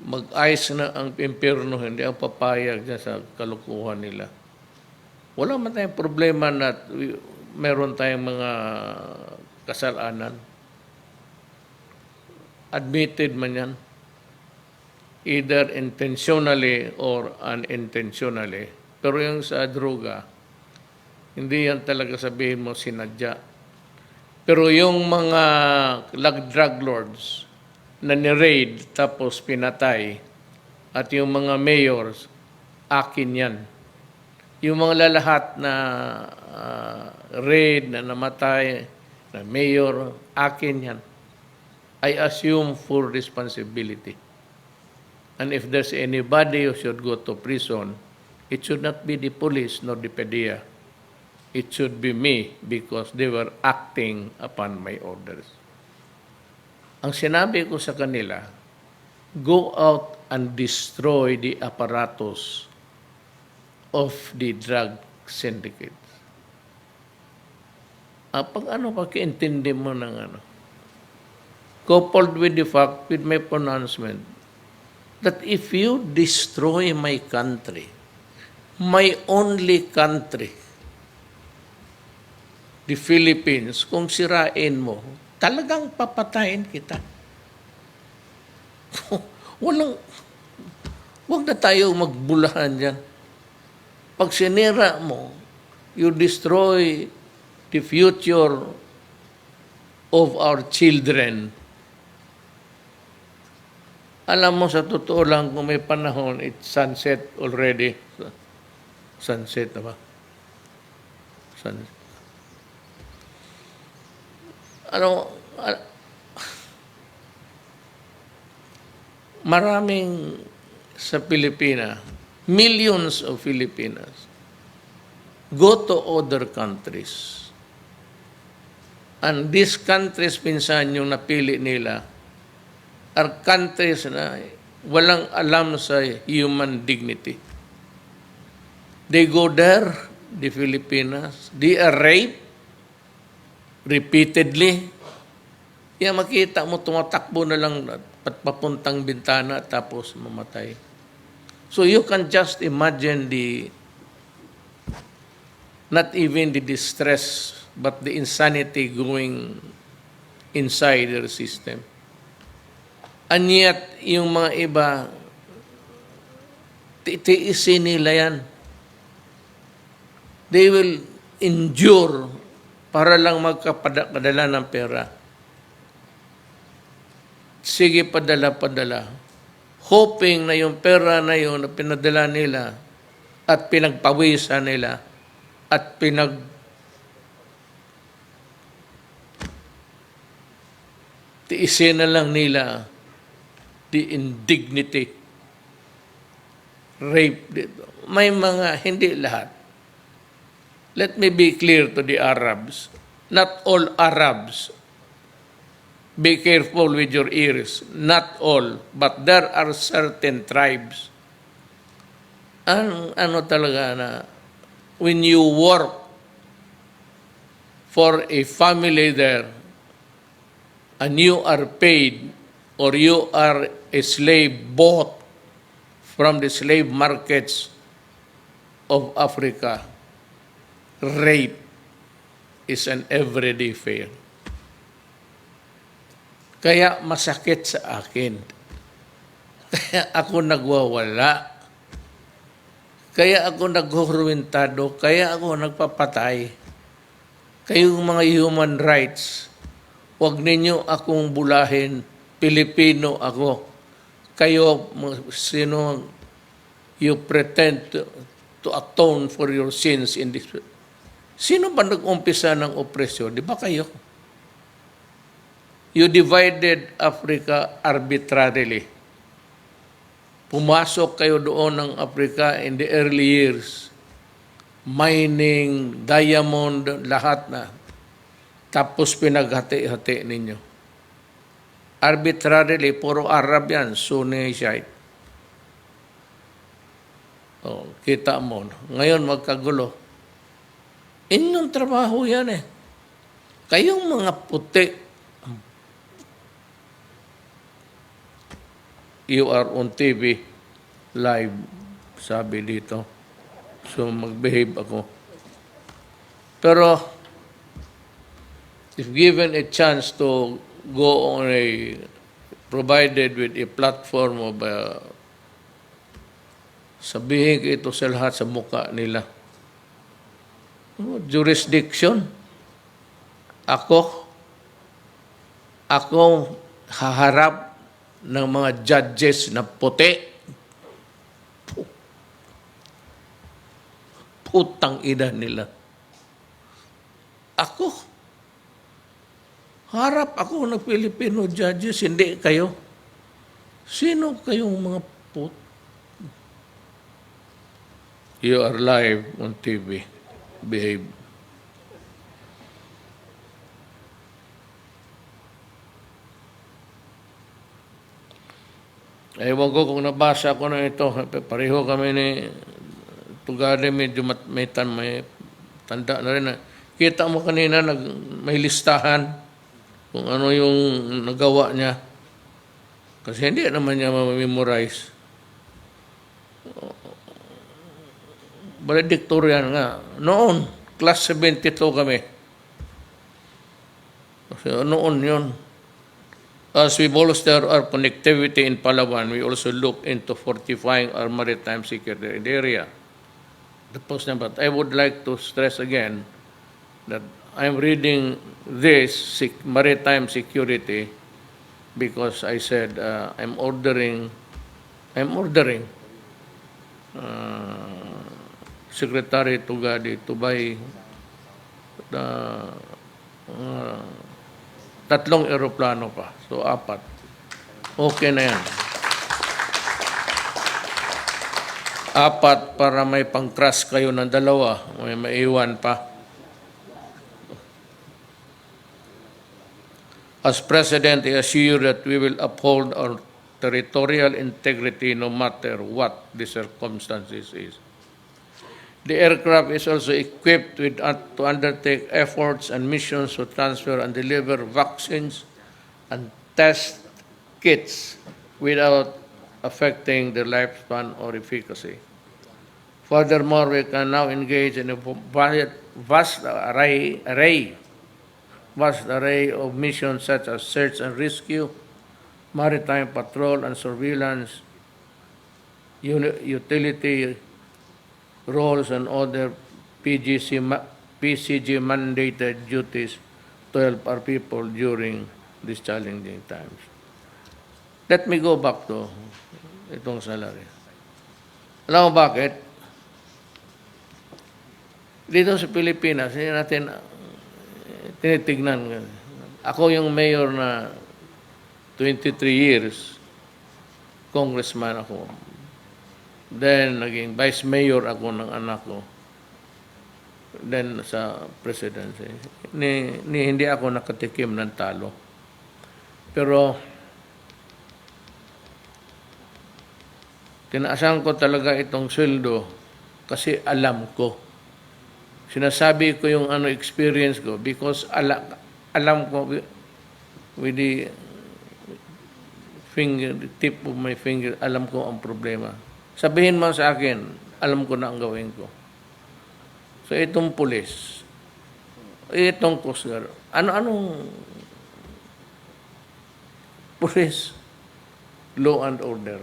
Mag-ayos na ang impyerno, hindi ang papayag dyan sa kalukuhan nila. Wala man tayong problema na meron tayong mga kasalanan. Admitted man yan. Either intentionally or unintentionally. Pero yung sa droga, hindi yan talaga sabihin mo sinadya. Pero yung mga drug lords na ni-raid tapos pinatay at yung mga mayors, akin yan. Yung mga lalahat na raid, na namatay, na mayor, akin yan. I assume full responsibility. And if there's anybody who should go to prison, it should not be the police nor the PDEA. It should be me because they were acting upon my orders. Ang sinabi ko sa kanila, go out and destroy the apparatus of the drug syndicates. Pag-intindi mo ng coupled with the fact, with my pronouncement, that if you destroy my country, my only country, the Philippines, kung sirain mo, talagang papatayin kita. Huwag na tayo magbulahan dyan. Pag sinira mo, you destroy the future of our children. Alam mo, sa totoo lang, kung may panahon, it's sunset already. Sunset na ba? Sunset. Maraming sa Pilipinas, millions of Filipinas, go to other countries. And these countries, pinsan yung napili nila, are countries na walang alam sa human dignity. They go there, the Filipinas, they are raped repeatedly. Kaya makita mo, tumatakbo na lang papuntang bintana tapos mamatay. So you can just imagine not even the distress, but the insanity going inside their system. And yet, yung mga iba, Titiisin nila yan. They will endure para lang magkapadala ng pera. Sige, padala. Hoping na yung pera na yun na pinadala nila at pinagpawisan nila at tiisin na lang nila the indignity, rape dito. May mga, hindi lahat. Let me be clear to the Arabs. Not all Arabs. Be careful with your ears. Not all. But there are certain tribes. Ano talaga na when you work for a family there and you are paid or you are a slave bought from the slave markets of Africa, rape is an everyday affair. Kaya masakit sa akin. Kaya ako nagwawala. Kaya ako naghuhurwintado. Kaya ako nagpapatay. Kayong mga human rights, huwag ninyo akong bulahin. Pilipino ako. Kayo, sino you pretend to atone for your sins in this. Sino ba nag-umpisa ng opresyon? Di ba kayo? You divided Africa arbitrarily. Pumasok kayo doon ng Africa in the early years. Mining, diamond, lahat na. Tapos pinaghati-hati ninyo. Arbitrarily, puro Arab yan, Sunni, Shiite. Oh, kita mo. Ngayon magkagulo. Inyong trabaho yan eh. Kayong mga puti, you are on TV, live, sabi dito. So, mag-behave ako. Pero, if given a chance to go on provided with a platform of, sabihin ko ito sa lahat sa mukha nila. Jurisdiction. Ako haharap ng mga judges na puti. Putang ina nila. Harap ako ng Filipino judges, hindi kayo. Sino kayong mga put? You are live on TV. Behave. Ewan ko kung nabasa ko na ito. Pareho kami ni Tugade, medyo may tanda na rin. Kita mo kanina, may listahan kung ano yung nagawa niya. Kasi hindi naman niya ma-memorize. Valedictorian nga. Noon, class 72 kami. Kasi noon yun. As we bolster our connectivity in Palawan, we also look into fortifying our maritime security area. But I would like to stress again that I'm reading this maritime security because I said I'm ordering Secretary Tugade to buy 3 eroplano pa. So, 4. Okay na yan. 4 para may pang-crash kayo ng 2. May maiwan pa. As President, I assure that we will uphold our territorial integrity no matter what the circumstances is. The aircraft is also equipped to undertake efforts and missions to transfer and deliver vaccines and test kits without affecting their lifespan or efficacy. Furthermore, we can now engage in a vast array of missions such as search and rescue, maritime patrol and surveillance, utility roles and other PCG mandated duties to help our people during these challenging times. Let me go back to itong salary. Alam mo bakit? Dito sa Pilipinas, hindi natin tinitignan. Ako yung mayor na 23 years, congressman ako. Then, naging vice mayor ako ng anak ko. Then, sa presidency. Hindi ako nakatikim ng talo. Pero, tinaasan ko talaga itong sweldo kasi alam ko. Sinasabi ko yung experience ko because alam ko with the tip of my finger, alam ko ang problema. Sabihin mo sa akin, alam ko na ang gawin ko. So itong pulis, itong Coast Guard, ano-anong pulis, law and order,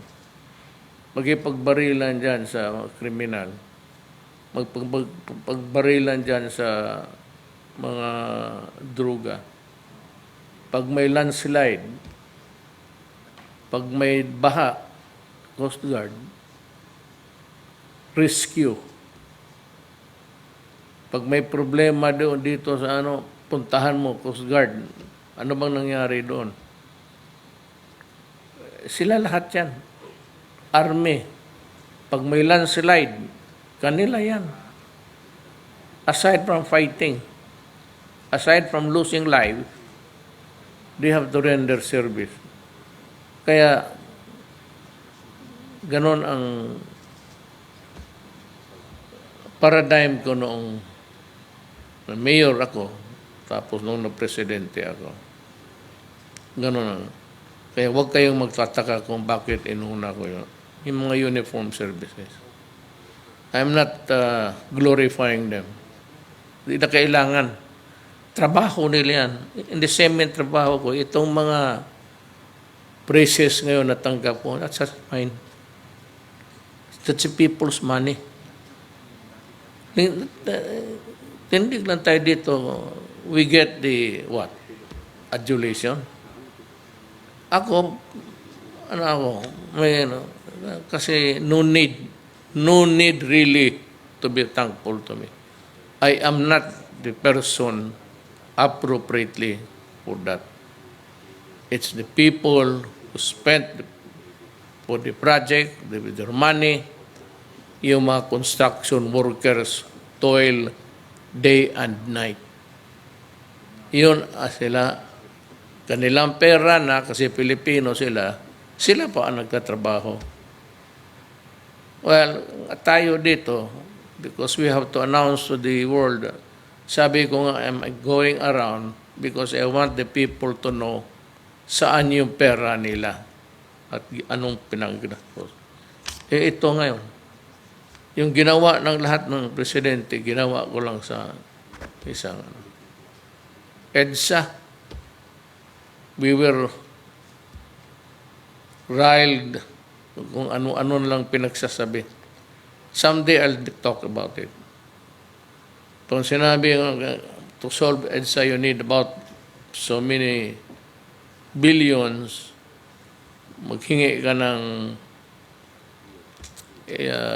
magkipagbarilan dyan sa kriminal, magpagbarilan dyan sa mga droga. Pag may landslide, pag may baha, Coast Guard, rescue. Pag may problema doon dito sa puntahan mo, Coast Guard, ano bang nangyari doon? Sila lahat yan. Army. Pag may landslide, kanila yan. Aside from fighting, aside from losing life, they have to render service. Kaya, ganon ang paradigm ko noong mayor ako, tapos noong na-presidente ako. Ganon ang. Kaya huwag kayong magtataka kung bakit inuna ko yun. Yung mga uniform services. I'm not glorifying them. Hindi na kailangan. Trabaho nila yan. In the same trabaho ko, itong mga praises ngayon natanggap ko, that's just fine. That's the people's money. Tindig lang tayo dito, we get the, what? Adulation. Ako, kasi no need really to be thankful to me. I am not the person appropriately for that. It's the people who spent for the project, with their money, yung mga construction workers toil day and night. Yun sila, kanilang pera na kasi Pilipino sila pa ang nagtatrabaho. Well, tayo dito, because we have to announce to the world, sabi ko nga, I'm going around because I want the people to know saan yung pera nila at anong pinanggastos. Ito ngayon, yung ginawa ng lahat ng presidente, ginawa ko lang sa isang EDSA. We were riled kung ano-ano lang pinagsasabi. Someday I'll talk about it. Kung sinabi to solve EDSA, you need about so many billions, maghingi ka ng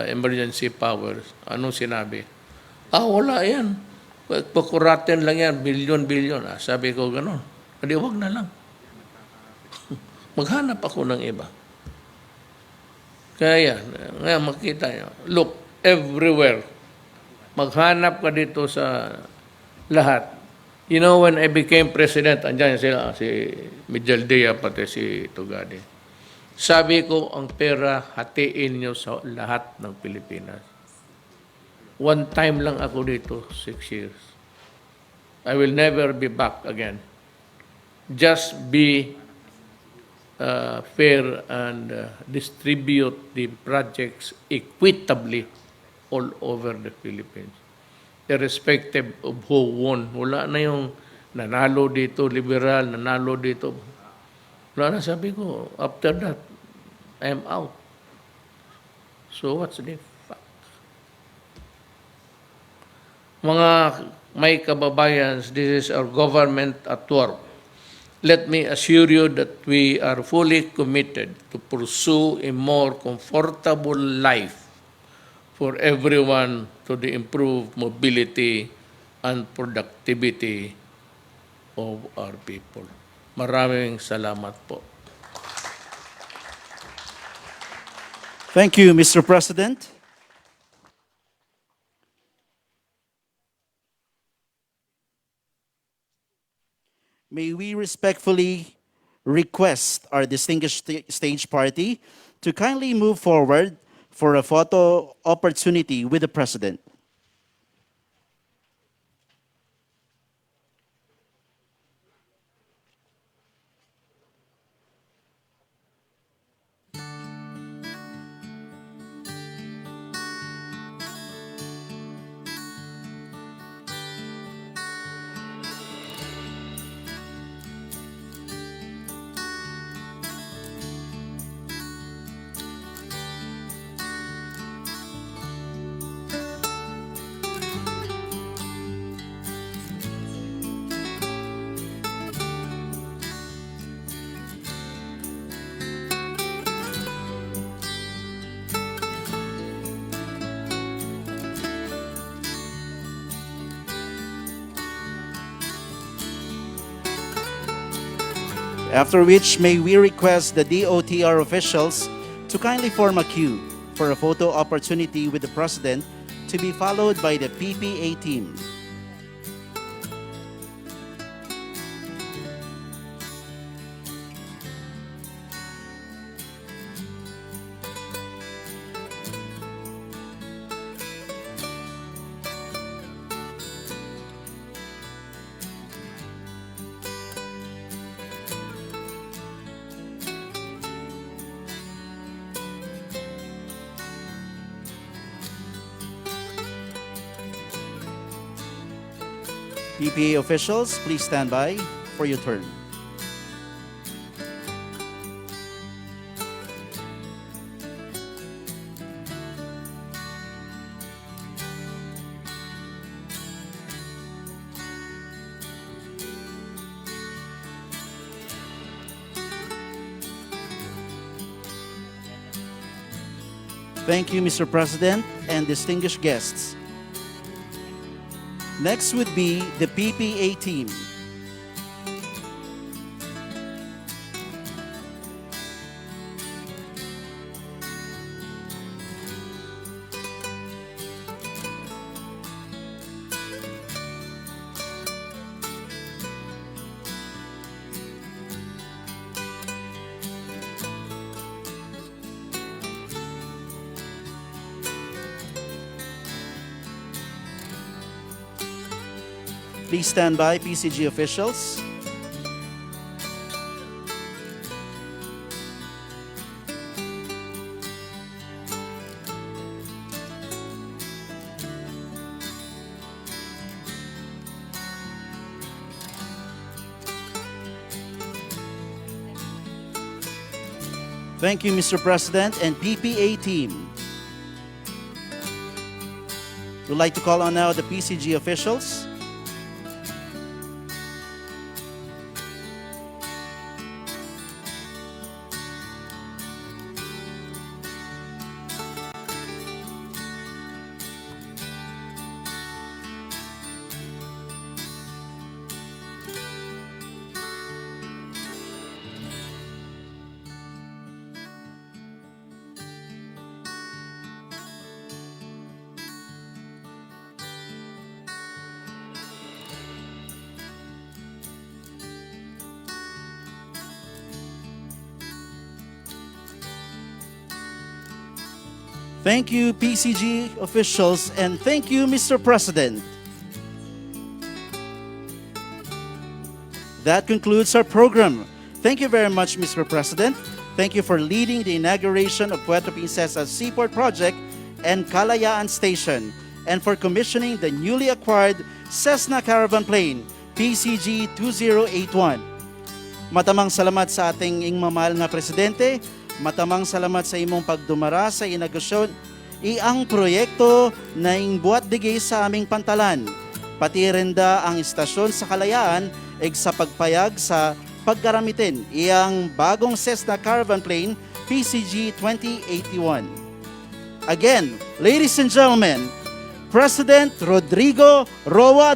emergency powers. Anong sinabi? Wala yan. Pakuratin lang yan, billion. Sabi ko ganon. Hindi, wag na lang. Maghanap ako ng iba. Kaya ngayon makita nyo, look, everywhere. Maghanap ka dito sa lahat. You know, when I became president, andyan sila, si Mijaldea, pati si Tugade. Sabi ko, ang pera, hatiin nyo sa lahat ng Pilipinas. One time lang ako dito, 6 years. I will never be back again. Just be fair and distribute the projects equitably all over the Philippines. Irrespective of who won. Wala na yung nanalo dito, liberal, nanalo dito. Wala na, sabi ko, after that, I am out. So what's the fact? Mga may kababayans, this is our government at work. Let me assure you that we are fully committed to pursue a more comfortable life for everyone to the improved mobility and productivity of our people. Maraming salamat po. Thank you, Mr. President. May we respectfully request our distinguished stage party to kindly move forward for a photo opportunity with the President. After which, may we request the DOTr officials to kindly form a queue for a photo opportunity with the President to be followed by the PPA team. PPA officials, please stand by for your turn. Thank you, Mr. President and distinguished guests. Next would be the PPA team. Please stand by, PCG officials. Thank you, Mr. President and PPA team. We'd like to call on now the PCG officials. Thank you, PCG officials, and thank you, Mr. President. That concludes our program. Thank you very much, Mr. President. Thank you for leading the inauguration of Puerto Princesa Seaport Project and Kalayaan Station, and for commissioning the newly acquired Cessna Caravan Plane, PCG 2081. Matamang salamat sa ating ingmamahal nga Presidente, matamang salamat sa imong pagdumara sa inaugurasyon iang proyekto na ingbuat digay sa aming pantalan. Pati renda ang istasyon sa Kalayaan sa pagpayag sa paggaramitin iyang bagong Cessna Caravan Plane PCG 2081. Again, ladies and gentlemen, President Rodrigo Roa